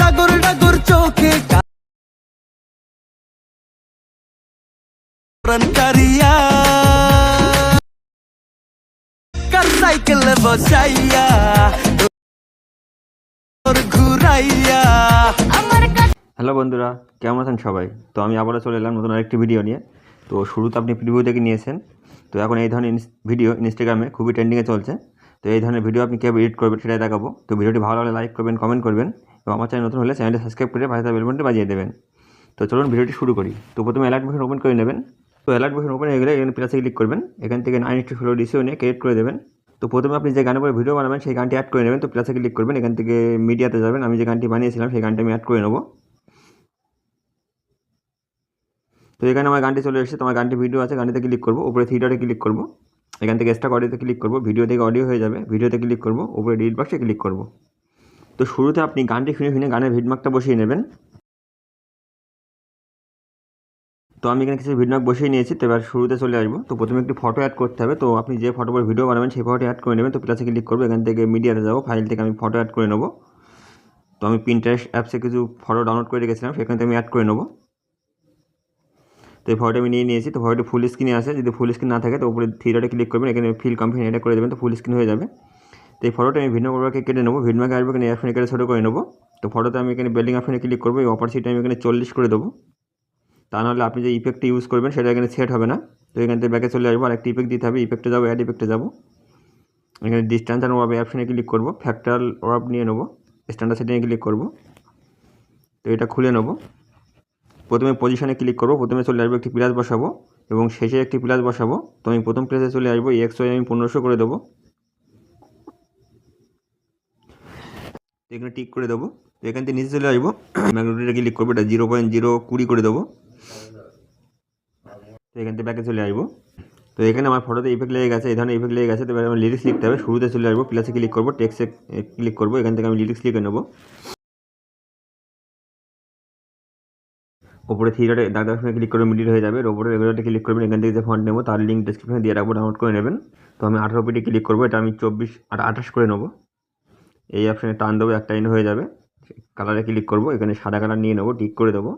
ডাগর ডাগর চোখে কারিয়া কার সাইকেলে বসাইয়া ঘুরাইয়া। হ্যালো বন্ধুরা, কেমন আছেন সবাই? তো আমি আবারও চলে এলাম নতুন আরেকটি ভিডিও নিয়ে। তো শুরুতে আপনি প্রিভিউ দেখে নিয়েছেন। তো এখন এই ধরনের ভিডিও ইনস্টাগ্রামে খুবই ট্রেন্ডিংয়ে চলছে। তো এই ধরনের ভিডিও আপনি কীভাবে এডিট করবেন সেটাই দেখাবো। তো ভিডিওটি ভালো লাগলে লাইক করবেন, কমেন্ট করবেন এবং আমার চ্যানেল নতুন হলে চ্যানেলটি সাবস্ক্রাইব করে পাশে থাকা বেল বাটনটি বাজিয়ে দেবেন। তো চলুন ভিডিওটি শুরু করি। তো প্রথমে অ্যালার্ট বাটন ওপেন করে নেবেন। তো অ্যালার্ট বাটন ওপেন হয়ে গেলে এখানে প্লাসে ক্লিক করবেন। এখান থেকে 9:16 ডিসিও নিয়ে ক্রিয়েট করে দেবেন। তো প্রথমে আপনি যে গানের উপরে ভিডিও বানাবেন সেই গানটি অ্যাড করে নেবেন। তো প্লাসে ক্লিক করবেন, এখান থেকে মিডিয়াতে যাবেন। আমি যে গানটি বানিয়েছিলাম সেই গানটি আমি অ্যাড করে নেবো। তো এখানে আমার গানটি চলে এসেছে। তোমার গানটি ভিডিও আছে, গানটিতে ক্লিক করবো, উপরে থিয়েটারে ক্লিক করবো, এখান থেকে এক্সট্রা অডিওতে ক্লিক করবো, ভিডিও থেকে অডিও হয়ে যাবে, ভিডিওতে ক্লিক করবো, উপরে এডিট বক্সে ক্লিক করবো। তো শুরুতে আপনি গানটি শুনে গানের ভিডমার্কটা বসিয়ে নেবেন। তো আমি এখানে কিছু ভিডমার্ক বসিয়ে নিয়েছি। তো এবার শুরুতে চলে আসবো। তো প্রথমে একটি ফটো অ্যাড করতে হবে। তো আপনি যে ফটো পরে ভিডিও বানাবেন সেই ফটো অ্যাড করে নেবেন। তো প্লাসে ক্লিক করবো, এখান থেকে মিডিয়াতে যাবো, ফাইল থেকে আমি ফটো অ্যাড করে নেবো। তো আমি পিন্টারেস্ট অ্যাপসে কিছু ফটো ডাউনলোড করে রেখেছিলাম, সেখান থেকে আমি অ্যাড করে নেবো। তো এই ফটোটা আমি নিয়ে নিয়েছি। তো ফটোটি ফুল স্ক্রিনে আসে, যদি ফুল স্ক্রিন না থাকে তো উপরে থ্রিডটে ক্লিক করবেন, এখানে ফিল কম্পিনি এটা করে দেবেন, তো ফুল স্ক্রিন হয়ে যাবে। তো এই ফটোটা আমি ভিন্ন প্রকারকে কেটে নেবো, ভিডমার্কে আসবো, এখানে অপশনে কেটে ছোটো করে নেবো। তো ফটোতে আমি এখানে বেল্ডিং অপশনে ক্লিক করবো, এই অপারসিটি আমি এখানে 40 করে দেবো। তা নাহলে আপনি যে ইফেক্টটি ইউজ করবেন সেটা এখানে সেট হবে না। তো এখান থেকে ব্যাকে চলে আসবো, আর একটা ইফেক্ট দিতে হবে, ইফেক্টে যাবো, অ্যাড ইফেক্টে যাবো, এখানে ডিস্টেন্স অ্যান্ড ওয়ার্প অপশনে ক্লিক করবো, ফ্যাক্টরাল ওয়ার্প নিয়ে নেবো, স্ট্যান্ডার্ড সেটিংয়ে ক্লিক করবো। তো এটা খুলে নেবো। প্রথমে পজিশনে ক্লিক করবো, প্রথমে চলে আসবো, একটি প্লাস বসাবো এবং শেষে একটি প্লাস বসাবো। তো আমি প্রথম প্লেসে চলে আসবো, XY আমি 1500 করে দেবো, এখানে টিক করে দেবো। তো এখান থেকে নিচে চলে আসবো, ম্যাগনেটিকে ক্লিক করবো, এটা 0.020 করে দেবো। তো এখান থেকে ব্যাকে চলে আসবো। তো এখানে আমার ফটোতে ইফেক্ট লেগে গেছে, এই ধরনের ইফেক্ট লেগে গেছে। তো এবার আমার লিরিক্স লিখতে হবে। শুরুতে চলে আসবো, প্লাসে ক্লিক করবো, টেক্সটে ক্লিক করবো, এখান থেকে আমি লিরিক্স লিখে নেবো। ওপরে থ্রিডটে দাগ অপশনে ক্লিক করে মিডিল হয়ে যাবে, ওপরে রেগুলারতে ক্লিক করবেন, এখান থেকে যে ফন্ট নেবো তার লিঙ্ক ডেসক্রিপশনে দিয়ে রাখবো, ডাউনলোড করে নেবেন। তো আমি 18 পিটি ক্লিক করবো, এটা আমি 28 করে নেবো। এই অপশানে টান দেবো, একটা লাইন হয়ে যাবে। কালারে ক্লিক করবো, এখানে সাদা কালার নিয়ে নেবো, টিক করে দেবো।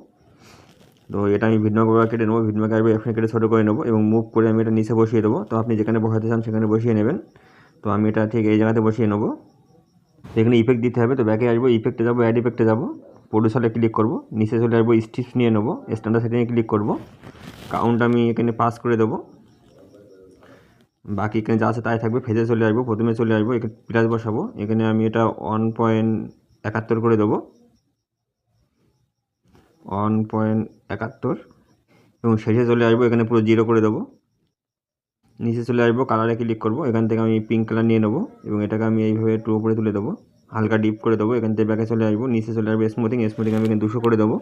তো এটা আমি ভিন্ন করে কেটে নেবো, ভিন্ন কাটবে অপশানে কেটে ছোটো করে নেবো এবং মুভ করে আমি এটা নিচে বসিয়ে দেবো। তো আপনি যেখানে বসাতে চান সেখানে বসিয়ে নেবেন। তো আমি এটা ঠিক এই জায়গাতে বসিয়ে নেবো। তো এখানে ইফেক্ট দিতে হবে। তো ব্যাকে আসবো, ইফেক্টে যাবো, অ্যাড ইফেক্টে যাবো, প্রডিউসারে ক্লিক করবো, নিচে চলে আসবো, স্টিপস নিয়ে নেবো, স্ট্যান্ডার্ড সেটিংয়ে ক্লিক করবো, কাউন্ট আমি এখানে পাস করে দেবো, বাকি এখানে যা আছে তাই থাকবে। ফেজে চলে আসবো, প্রথমে চলে আসবো, এখানে প্লাস বসাবো, এখানে আমি এটা 1.71 করে দেবো, 1.71 এবং শেষে চলে আসবো, এখানে পুরো 0 করে দেবো। নিচে চলে আসবো, কালারে ক্লিক করবো, এখান থেকে আমি পিঙ্ক কালার নিয়ে নেবো এবং এটাকে আমি এইভাবে একটু উপরে তুলে দেবো, হালকা ডিপ করে দেবো। এখান থেকে ব্যাকে চলে আসবো, নিচে চলে আসবো, স্মুথিং আমি এখানে 200 করে দেবো,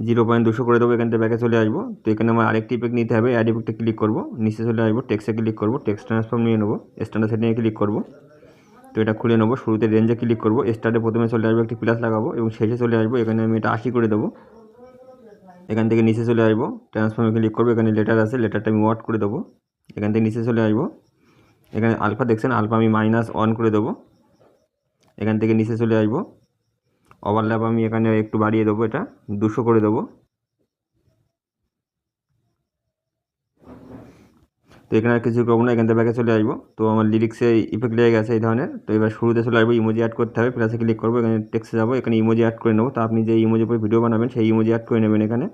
0.200 করে দেবো। এখান থেকে ব্যাকে চলে আসবো। তো এখানে আমার আরেকটি ইফেক্ট নিতে হবে, অ্যাড ইফেক্টে ক্লিক করবো, নিচে চলে আসবো, টেক্সটে ক্লিক করবো, টেক্সট ট্রান্সফর্ম নিয়ে নেবো, স্ট্যান্ডার্ড সেটিংয়ে ক্লিক করবো। তো এটা খুলে নেবো, শুরুতে রেঞ্জে ক্লিক করবো, স্টার্টে প্রথমে চলে আসবো, একটি প্লাস লাগাবো এবং শেষে চলে আসবো, এখানে আমি এটা 80 করে দেবো। এখান থেকে নিচে চলে আসবো, ট্রান্সফর্মে ক্লিক করবো, এখানে লেটার আছে, লেটারটা আমি ওয়ার্ড করে দেবো। এখান থেকে নিচে চলে আসবো, এখানে আলফা দেখছেন, আলফা আমি -1 করে দেবো। এখান থেকে নিচে চলে আসবো, ওভারল্যাপ আমি এখানে একটু বাড়িয়ে দেবো, এটা 200 করে দেবো। তো এখানে আর কিছু করবো না, এখান থেকে ব্যাকে চলে আসবো। তো আমার লিরিক্সে ইফেক্ট লেগে গেছে এই ধরনের। তো এবার শুরুতে চলে আসবো, ইমোজি অ্যাড করতে হবে, প্লাসে ক্লিক করবো, এখানে টেক্সটে যাবো, এখানে ইমোজি অ্যাড করে নেবো। তো আপনি যে ইমোজি উপরে ভিডিও বানাবেন সেই ইমোজি অ্যাড করে নেবেন এখানে।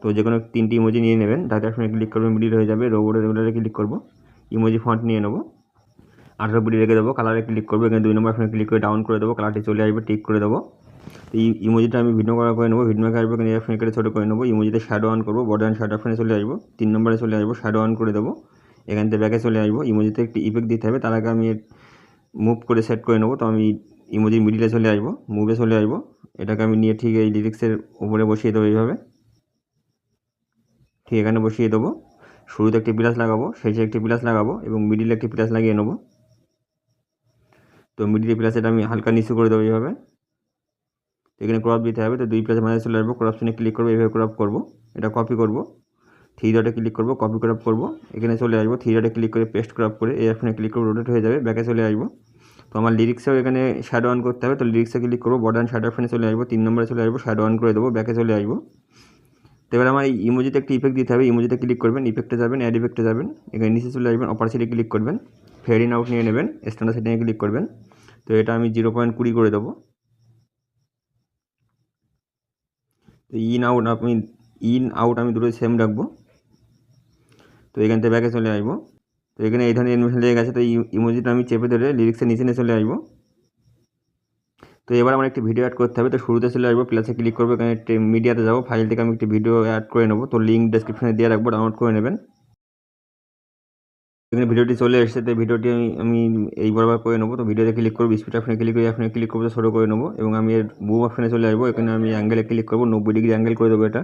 তো যে কোনো 3টি ইমোজি নিয়ে নেবেন, ডাটা অপশনে ক্লিক করবেন, মিডিল হয়ে যাবে, রোবটে রেগুলারে ক্লিক করবো, ইমোজি ফন্ট নিয়ে নেবো, 18 পিটি রেখে দেবো, কালারে ক্লিক করবো, এখানে 2 নম্বর অপশনে ক্লিক করে ডাউন করে দেবো, কালারটি চলে আসবে, টিক করে দেবো। তো এই ইমোজিটা আমি ভিডিও করে নেবো, ভিডিও আসবো, এখানে অপশনে কেটে ছোটো করে নেবো, ইমোজিতে শ্যাডো অন করবো, বর্ডার অ্যান্ড শ্যাডো অপশনে চলে আসবো, 3 নম্বরে চলে আসবো, শ্যাডো অন করে দেবো। এখান থেকে ব্যাকে চলে আসবো, ইমোজিতে একটি ইফেক্ট দিতে হবে, তার আগে আমি মুভ করে সেট করে নেবো। তো আমি ইমোজির মিডিলে চলে আসবো, মুভে চলে আসবো, এটাকে আমি নিয়ে ঠিক এই লিরিক্সের উপরে বসিয়ে দেবো, এইভাবে ঠিক এখানে বসিয়ে দেবো। শুরুতে একটি প্লাস লাগাবো, শেষে একটি প্লাস লাগাবো এবং মিডিলে একটি প্লাস লাগিয়ে নেবো। তো মিডিলে প্লাসেটা আমি হালকা নিচু করে দেবো এইভাবে। এখানে ক্রপ দিতে হবে, তো 2 প্লাসের মাঝে চলে আসবো, ক্রপশনে ক্লিক করবো, এইভাবে ক্রপ করবো, এটা কপি করবো, 3 ডটে ক্লিক করবো, কপি ক্রপ করবো, এখানে চলে আসবো, 3 ডটে ক্লিক করে পেস্ট ক্রপ করে এই অপশনে ক্লিক করে রোটেট হয়ে যাবে, ব্যাকে চলে আসবো। তো আমার লিরিক্সেও এখানে শ্যাডো অন করতে হবে, তো লিরিক্সে ক্লিক করবো, বর্ডার অ্যান্ড শ্যাডো অপশনে চলে আসবো, 3 নম্বরে চলে আসবো, শ্যাডো অন করে দেবো, ব্যাকে চলে আসবো। তো এবার আমার এই ইমোজিতে একটি ইফেক্ট দিতে হবে, ইমোজিতে ক্লিক করবেন, ইফেক্টে যাবেন, অ্যাড ইফেক্টে যাবেন, এখানে নিচে চলে আসবেন, অপারসিটি ক্লিক করবেন, ফেড ইন আউট নিয়ে নেবেন, স্ট্যান্ডার্ড সেটিংয়ে ক্লিক করবেন। তো এটা আমি 0.20 করে দেবো। তো ইন আউট আমি দুটোই সেম রাখবো। তো এখান থেকে ব্যাকে চলে আসবো। তো এখানে এই ধরনের অ্যানিমেশন লেগে গেছে, তো ইমোজিটা আমি চেপে ধরে লিরিক্সের নিচে নিয়ে চলে আসবো। তো এবার আমার একটি ভিডিও অ্যাড করতে হবে, তো শুরুতে চলে আসবো, প্লাসে ক্লিক করবো, এখানে মিডিয়াতে যাবো, ফাইল থেকে আমি একটি ভিডিও অ্যাড করে নেবো, তো লিঙ্ক ডেসক্রিপশনে দিয়ে রাখবো, ডাউনলোড করে নেবেন। এখানে ভিডিওটি চলে এসেছে, তো ভিডিওটি আমি এই বরাবর করে নেবো। তো ভিডিওতে ক্লিক করবো, স্পিড অপশনে ক্লিক করে এখানে ক্লিক করবো, ছোটো করে নেবো, এবং আমি এর বুম অপশনে চলে আসবো, এখানে আমি অ্যাঙ্গেলে ক্লিক করবো, 90 ডিগ্রি অ্যাঙ্গেল করে দেবো এটা।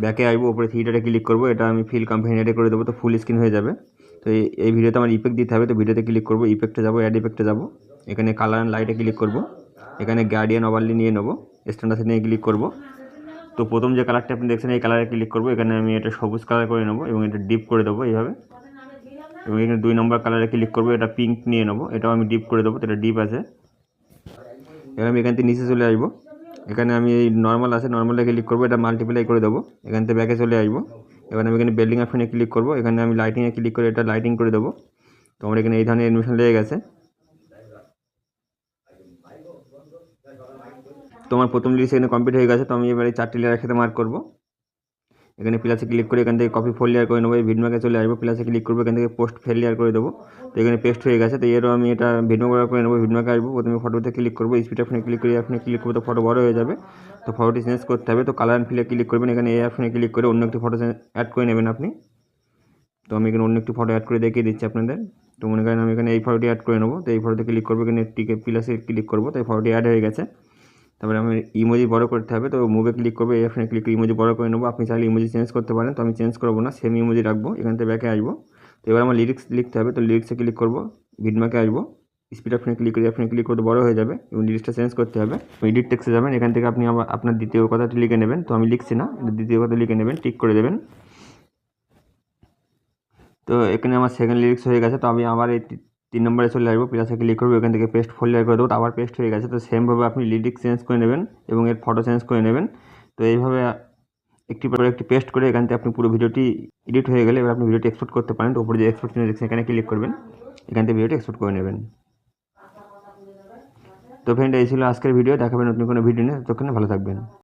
ব্যাকে আসবো, উপরে থিয়েটারে ক্লিক করবো, এটা আমি ফিল কম্পেনিটে করে দেবো, তো ফুল স্ক্রিন হয়ে যাবে। তো এই ভিডিওতে আমার ইফেক্ট দিতে হবে, তো ভিডিওতে ক্লিক করবো, ইফেক্টে যাবো, অ্যাড ইফেক্টে যাবো, এখানে কালার অ্যান্ড লাইটে ক্লিক করবো, এখানে গার্ডিয়ান ওভারলি নিয়ে নেবো, স্ট্যান্ডার্ড সেটিংয়ে ক্লিক করবো। তো প্রথম যে কালারটা আপনি দেখছেন এই কালারে ক্লিক করবো, এখানে আমি এটা সবুজ কালার করে নেবো এবং এটা ডিপ করে দেবো এইভাবে, এবং এখানে 2 নম্বর কালারে ক্লিক করবো, এটা পিঙ্ক নিয়ে নেবো, এটাও আমি ডিপ করে দেবো, তো এটা ডিপ আছে। এবার আমি এখান থেকে নিচে চলে আসবো, এখানে আমি এই নর্মাল আছে, নর্মালে ক্লিক করবো, এটা মাল্টিপ্লাই করে দেবো, এখান থেকে ব্যাকে চলে আসবো। এবার আমি এখানে বিল্ডিং অপশনে ক্লিক করবো, এখানে আমি লাইটিংয়ে ক্লিক করে এটা লাইটিং করে দেবো। তো আমার এখানে এই ধরনের অ্যানিমেশন লেগে গেছে। তো আমার প্রথম লিরিক্স এখানে কমপ্লিট হয়ে গেছে। তো আমি এবার এই 4টি লেয়ার একসাথে মার্ক করবো, এখানে প্লাসে ক্লিক করে এখান থেকে কপি ফোর লেয়ার করে নেবো, এই ভিডমার্কে চলে আসবো, প্লাসে ক্লিক করবো, এখান থেকে পোস্ট ফেল লেয়ার করে দেবো। তো এখানে পেস্ট হয়ে গেছে। তো এরও আমি এটা ভিডমার্ক করে নেবো, ভিডমার্কে আসবো, প্রথমে ফটোতে ক্লিক করবো, স্পিড অপশনে ক্লিক করে অপশনে ক্লিক করবো, তো ফটো বড় হয়ে যাবে। তো ফটোটি চেঞ্জ করতে হবে, তো কালার অ্যান্ড ফিলে ক্লিক করবেন, এখানে এই অপশনে ক্লিক করে অন্য একটি ফটো অ্যাড করে নেবেন আপনি। তো আমি এখানে অন্য একটি ফটো অ্যাড করে দেখিয়ে দিচ্ছি আপনাদের। তো মনে করেন আমি এখানে এই ফটোটি অ্যাড করে নেবো, তো এই ফটোতে ক্লিক করবো, এখানে টিকে প্লাসে ক্লিক করবো, তো এই ফটোটি অ্যাড হয়ে গেছে। তারপরে আমি ইমোজি বড় করতে হবে, তো মুভে ক্লিক করবো, এই অপশনে ক্লিক করে ইমোজি বড় করে নেবো। আপনি চাইলে ইমোজি চেঞ্জ করতে পারেন, তো আমি চেঞ্জ করবো না, সেম ইমোজি রাখবো। এখান থেকে ব্যাকে আসবো, তো এবার আমার লিরিক্স লিখতে হবে, তো লিরিক্সে ক্লিক করবো, ভিডমার্কে আসবো, স্পিড অপশনে ক্লিক করে অপশনে ক্লিক করতে বড় হয়ে যাবে এবং লিরিক্সটা চেঞ্জ করতে হবে। এডিট টেক্সটে যাবেন, এখান থেকে আপনি আবার আপনার দ্বিতীয় কথাটি লিখে নেবেন, তো আমি লিখছি না, দ্বিতীয় কথা লিখে নেবেন, টিক করে দেবেন। তো এখানে আমার সেকেন্ড লিরিক্স হয়ে গেছে। তো আমি আবার এই 3 নম্বরে চলে আসবো, প্লাসে ক্লিক করবো, এখান থেকে পেস্ট ফোল্ডার করে দেবো, তো আবার পেস্ট হয়ে গেছে। তো সেমভাবে আপনি লিরিক্স চেঞ্জ করে নেবেন এবং এর ফটো চেঞ্জ করে নেবেন। তো এইভাবে একটি পর একটি পেস্ট করে এখান থেকে আপনি পুরো ভিডিওটি এডিট হয়ে গেলে এবার আপনি ভিডিওটি এক্সপোর্ট করতে পারেন। তো উপরে যে এক্সপোর্ট দেখছেন এখানে ক্লিক করবেন, এখান থেকে ভিডিওটি এক্সপোর্ট করে নেবেন। তো ফ্রেন্ড, এই ছিল আজকের ভিডিও, দেখাবেন নতুন কোনো ভিডিও নিয়ে, ততক্ষণে ভালো থাকবেন।